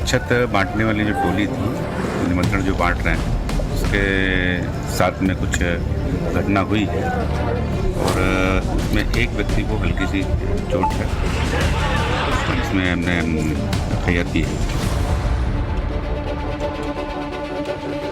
अक्षत बांटने वाली जो टोली थी, निमंत्रण जो बांट रहे हैं, उसके साथ में कुछ घटना हुई है और उसमें एक व्यक्ति को हल्की सी चोट है, इसमें हमने एफआईआर की है।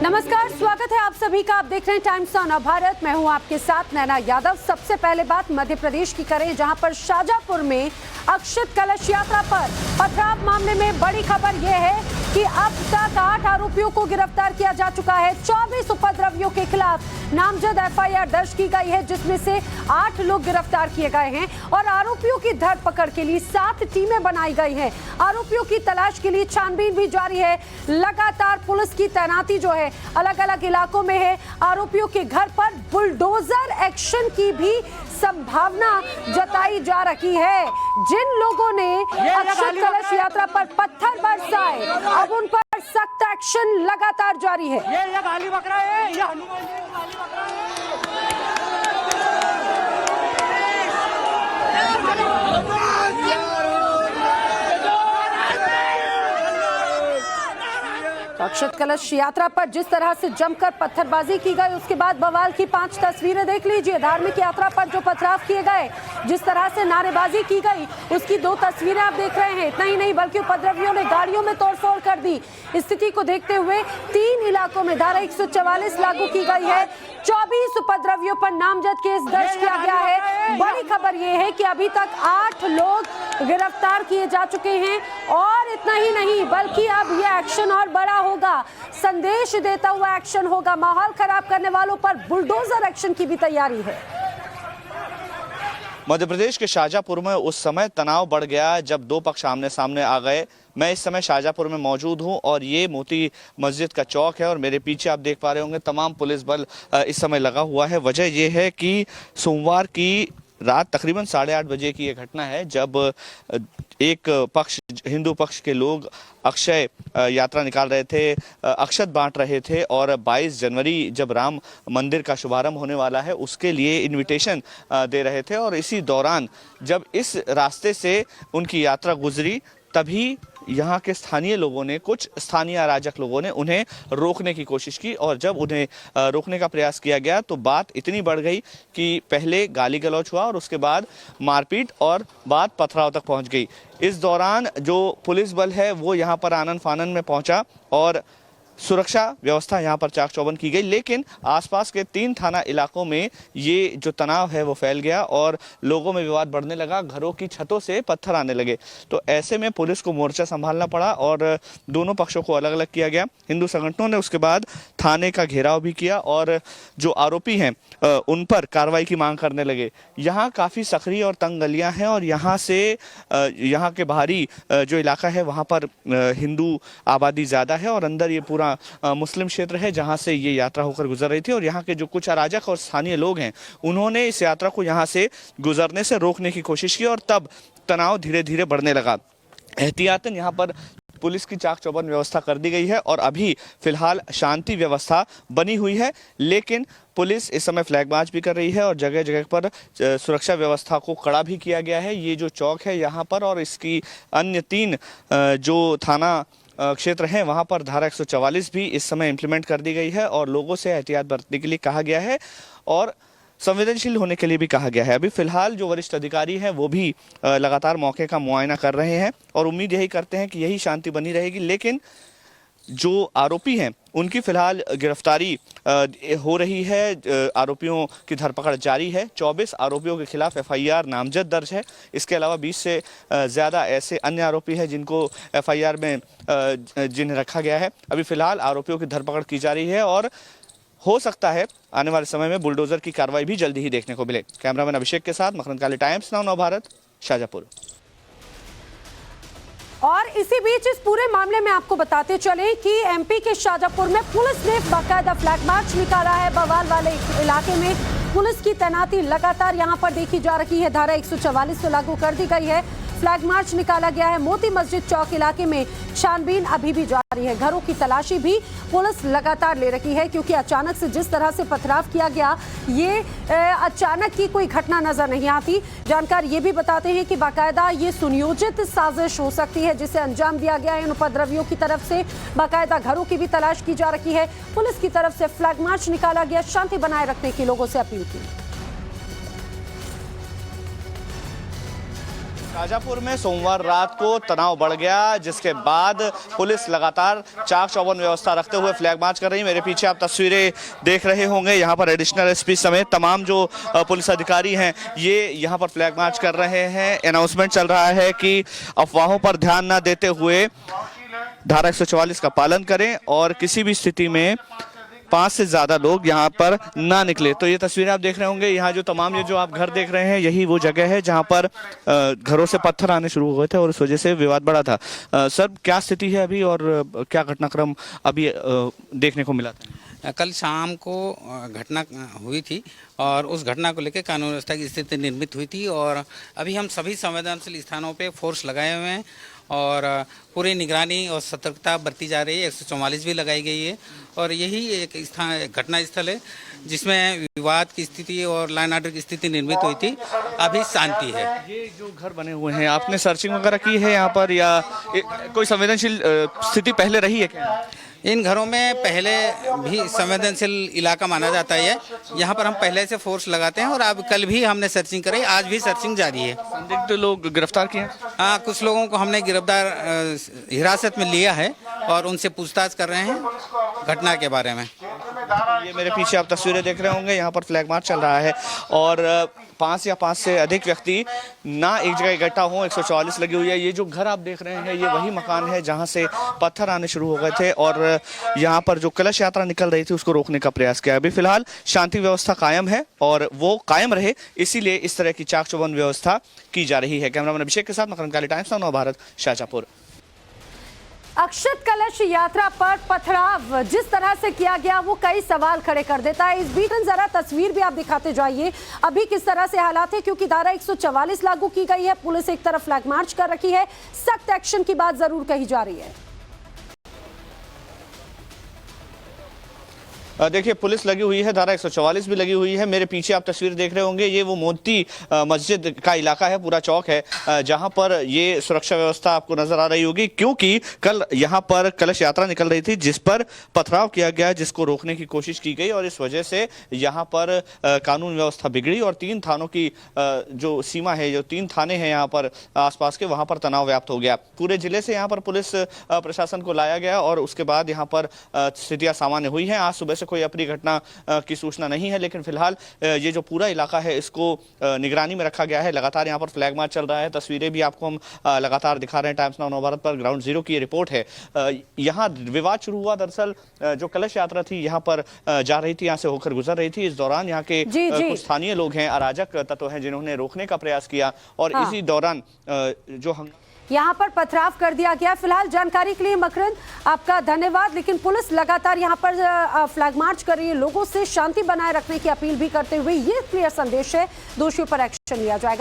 नमस्कार, स्वागत है आप सभी का। आप देख रहे हैं टाइम्स ऑन भारत। मैं हूं आपके साथ नैना यादव। सबसे पहले बात मध्य प्रदेश की करें, जहां पर शाजापुर में अक्षत कलश यात्रा पर पथराव मामले में बड़ी खबर यह है कि अब तक 8 आरोपियों को गिरफ्तार किया जा चुका है। 24 उपद्रवियों के खिलाफ नामजद एफआईआर दर्ज की गई है, जिसमें से 8 लोग गिरफ्तार किए गए हैं और आरोपियों की धरपकड़ के लिए 7 टीमें बनाई गई हैं। आरोपियों की तलाश के लिए छानबीन भी जारी है। लगातार पुलिस की तैनाती जो है अलग अलग इलाकों में है। आरोपियों के घर पर बुलडोजर एक्शन की भी संभावना जताई जा रही है। जिन लोगों ने अक्षत कलश यात्रा पर पत्थर बरसाए, अब उन पर सख्त एक्शन लगातार जारी है। ये गाली बकरा है, ये हनुमान जी गाली बकरा है। अक्षत कलश यात्रा पर जिस तरह से जमकर पत्थरबाजी की गई, उसके बाद बवाल की 5 तस्वीरें देख लीजिए। धार्मिक यात्रा पर जो पथराव किए गए, जिस तरह से नारेबाजी की गई, उसकी 2 तस्वीरें आप देख रहे हैं। इतना ही नहीं बल्कि उपद्रवियों ने गाड़ियों में तोड़फोड़ कर दी। स्थिति को देखते हुए 3 इलाकों में धारा 144 लागू की गई है। 24 उपद्रवियों पर नामजद केस दर्ज किया गया है। बड़ी खबर यह है कि अभी तक 8 लोग गिरफ्तार किए जा चुके हैं और इतना ही नहीं बल्कि अब यह एक्शन और बड़ा होगा, संदेश देता हुआ एक्शन होगा। माहौल खराब करने वालों पर बुलडोजर एक्शन की भी तैयारी है। मध्य प्रदेश के शाजापुर में उस समय तनाव बढ़ गया जब 2 पक्ष आमने सामने आ गए। मैं इस समय शाजापुर में मौजूद हूं और ये मोती मस्जिद का चौक है और मेरे पीछे आप देख पा रहे होंगे तमाम पुलिस बल इस समय लगा हुआ है। वजह यह है कि सोमवार की रात तकरीबन 8:30 बजे की ये घटना है, जब एक पक्ष, हिंदू पक्ष के लोग अक्षय यात्रा निकाल रहे थे, अक्षत बांट रहे थे और 22 जनवरी जब राम मंदिर का शुभारंभ होने वाला है उसके लिए इनविटेशन दे रहे थे। और इसी दौरान जब इस रास्ते से उनकी यात्रा गुजरी, तभी यहाँ के स्थानीय लोगों ने, कुछ स्थानीय अराजक लोगों ने उन्हें रोकने की कोशिश की और जब उन्हें रोकने का प्रयास किया गया तो बात इतनी बढ़ गई कि पहले गाली गलौज हुआ और उसके बाद मारपीट और बात पथराव तक पहुंच गई। इस दौरान जो पुलिस बल है वो यहाँ पर आनन फानन में पहुंचा और सुरक्षा व्यवस्था यहाँ पर चाक चौबंद की गई, लेकिन आसपास के 3 थाना इलाकों में ये जो तनाव है वो फैल गया और लोगों में विवाद बढ़ने लगा। घरों की छतों से पत्थर आने लगे। तो ऐसे में पुलिस को मोर्चा संभालना पड़ा और दोनों पक्षों को अलग अलग किया गया। हिंदू संगठनों ने उसके बाद थाने का घेराव भी किया और जो आरोपी हैं उन पर कार्रवाई की मांग करने लगे। यहाँ काफ़ी सकरी और तंग गलियाँ हैं और यहाँ से यहाँ के बाहरी जो इलाका है वहाँ पर हिंदू आबादी ज़्यादा है और अंदर ये पूरा मुस्लिम क्षेत्र है जहां से ये यात्रा होकर गुजर रही थी। और यहाँ के जो कुछ अराजक और स्थानीय लोग हैं उन्होंने इस यात्रा को यहाँ से गुजरने से रोकने की कोशिश की और तब तनाव धीरे धीरे बढ़ने लगा। एहतियातन यहाँ पर पुलिस की चाक चौबंद व्यवस्था कर दी गई है और अभी फिलहाल शांति व्यवस्था बनी हुई है, लेकिन पुलिस इस समय फ्लैग मार्च भी कर रही है और जगह जगह पर सुरक्षा व्यवस्था को कड़ा भी किया गया है। ये जो चौक है यहाँ पर और इसकी अन्य 3 जो थाना क्षेत्र हैं वहां पर धारा 144 भी इस समय इम्प्लीमेंट कर दी गई है और लोगों से एहतियात बरतने के लिए कहा गया है और संवेदनशील होने के लिए भी कहा गया है। अभी फिलहाल जो वरिष्ठ अधिकारी हैं वो भी लगातार मौके का मुआयना कर रहे हैं और उम्मीद यही करते हैं कि यही शांति बनी रहेगी, लेकिन जो आरोपी हैं उनकी फिलहाल गिरफ्तारी हो रही है। आरोपियों की धरपकड़ जारी है। 24 आरोपियों के खिलाफ एफआईआर नामजद दर्ज है। इसके अलावा 20 से ज़्यादा ऐसे अन्य आरोपी हैं जिनको एफआईआर में जिन्हें रखा गया है। अभी फिलहाल आरोपियों की धरपकड़ की जा रही है और हो सकता है आने वाले समय में बुलडोजर की कार्रवाई भी जल्दी ही देखने को मिले। कैमरामैन अभिषेक के साथ मकरंद काली, टाइम्स नाउ भारत, शाजापुर। और इसी बीच इस पूरे मामले में आपको बताते चले कि एमपी के शाजापुर में पुलिस ने बाकायदा फ्लैग मार्च निकाला है। बवाल वाले इलाके में पुलिस की तैनाती लगातार यहां पर देखी जा रही है। धारा 144 तो लागू कर दी गई है। फ्लैग मार्च निकाला गया है। मोती मस्जिद चौक इलाके में छानबीन अभी भी जारी है। घरों की तलाशी भी पुलिस लगातार ले रही है, क्योंकि अचानक से जिस तरह से पथराव किया गया, ये अचानक की कोई घटना नजर नहीं आती। जानकार ये भी बताते हैं कि बाकायदा ये सुनियोजित साजिश हो सकती है जिसे अंजाम दिया गया है इन उपद्रवियों की तरफ से। बाकायदा घरों की भी तलाश की जा रही है। पुलिस की तरफ से फ्लैग मार्च निकाला गया, शांति बनाए रखने की लोगों से अपील की। शाजापुर में सोमवार रात को तनाव बढ़ गया, जिसके बाद पुलिस लगातार चाक चौबंद व्यवस्था रखते हुए फ्लैग मार्च कर रही है। मेरे पीछे आप तस्वीरें देख रहे होंगे, यहाँ पर एडिशनल एसपी समेत तमाम जो पुलिस अधिकारी हैं ये यहाँ पर फ्लैग मार्च कर रहे हैं। अनाउंसमेंट चल रहा है कि अफवाहों पर ध्यान न देते हुए धारा 144 का पालन करें और किसी भी स्थिति में 5 से ज़्यादा लोग यहाँ पर ना निकले। तो ये तस्वीरें आप देख रहे होंगे, यहाँ जो तमाम ये जो आप घर देख रहे हैं, यही वो जगह है जहाँ पर घरों से पत्थर आने शुरू हुए थे और इस वजह से विवाद बढ़ा था। सर, क्या स्थिति है अभी और क्या घटनाक्रम अभी देखने को मिला था? कल शाम को घटना हुई थी और उस घटना को लेकर कानून व्यवस्था की स्थिति निर्मित हुई थी और अभी हम सभी संवेदनशील स्थानों पे फोर्स लगाए हुए हैं और पूरी निगरानी और सतर्कता बरती जा रही है। 144 भी लगाई गई है और यही एक घटना स्थल है जिसमें विवाद की स्थिति और लाइन ऑर्डर की स्थिति निर्मित हुई थी। अभी शांति है। ये जो घर बने हुए हैं, आपने सर्चिंग वगैरह की है यहाँ पर या कोई संवेदनशील स्थिति पहले रही है क्या? इन घरों में पहले भी संवेदनशील इलाका माना जाता है। यहाँ पर हम पहले से फोर्स लगाते हैं और अब कल भी हमने सर्चिंग कराई, आज भी सर्चिंग जारी है। संदिग्ध लोग गिरफ्तार किए? हाँ, कुछ लोगों को हमने गिरफ्तार हिरासत में लिया है और उनसे पूछताछ कर रहे हैं घटना के बारे में। ये मेरे पीछे आप तस्वीरें देख रहे होंगे, यहाँ पर फ्लैग मार्च चल रहा है और 5 से अधिक व्यक्ति ना एक जगह इकट्ठा हों। 144 लगी हुई है। ये जो घर आप देख रहे हैं, ये वही मकान है जहाँ से पत्थर आने शुरू हो गए थे और यहाँ पर जो कलश यात्रा निकल रही थी उसको रोकने का प्रयास किया। अभी फिलहाल शांति व्यवस्था कायम है और वो कायम रहे, इसीलिए इस तरह की चाक चौबंद व्यवस्था की जा रही है। कैमरामैन अभिषेक के साथ मकरंद काली, टाइम्स ऑफ नवभारत, शाजापुर। अक्षत कलश यात्रा पर पथराव जिस तरह से किया गया वो कई सवाल खड़े कर देता है। इस बीच जरा तस्वीर भी आप दिखाते जाइए अभी किस तरह से हालात है, क्योंकि धारा 144 लागू की गई है। पुलिस एक तरफ फ्लैग मार्च कर रखी है, सख्त एक्शन की बात जरूर कही जा रही है। देखिए, पुलिस लगी हुई है, धारा 144 भी लगी हुई है। मेरे पीछे आप तस्वीर देख रहे होंगे, ये वो मोती मस्जिद का इलाका है, पूरा चौक है जहां पर ये सुरक्षा व्यवस्था आपको नजर आ रही होगी, क्योंकि कल यहां पर कलश यात्रा निकल रही थी जिस पर पथराव किया गया, जिसको रोकने की कोशिश की गई और इस वजह से यहां पर कानून व्यवस्था बिगड़ी और 3 थानों की जो सीमा है, जो 3 थाने हैं यहाँ पर आसपास के, वहां पर तनाव व्याप्त हो गया। पूरे जिले से यहाँ पर पुलिस प्रशासन को लाया गया और उसके बाद यहाँ पर स्थितियां सामान्य हुई हैं। आज सुबह से कोई अप्रिय घटना की सूचना नहीं है, लेकिन फिलहाल ये जो पूरा इलाका है इसको निगरानी में रखा गया है। लगातार यहाँ पर फ्लैग मार्च चल रहा है। तस्वीरें भी आपको हम लगातार दिखा रहे हैं। टाइम्स ऑफ नवभारत पर ग्राउंड जीरो की रिपोर्ट है। यहाँ विवाद शुरू हुआ, दरअसल जो कलश यात्रा थी यहाँ पर जा रही थी, यहाँ से होकर गुजर रही थी। इस दौरान यहाँ के कुछ स्थानीय लोग हैं, अराजक तत्व हैं, जिन्होंने रोकने का प्रयास किया और इसी दौरान जो हम यहाँ पर पथराव कर दिया गया। फिलहाल जानकारी के लिए मकरंद आपका धन्यवाद। लेकिन पुलिस लगातार यहाँ पर फ्लैग मार्च कर रही है, लोगों से शांति बनाए रखने की अपील भी करते हुए ये क्लियर संदेश है, दोषियों पर एक्शन लिया जाएगा।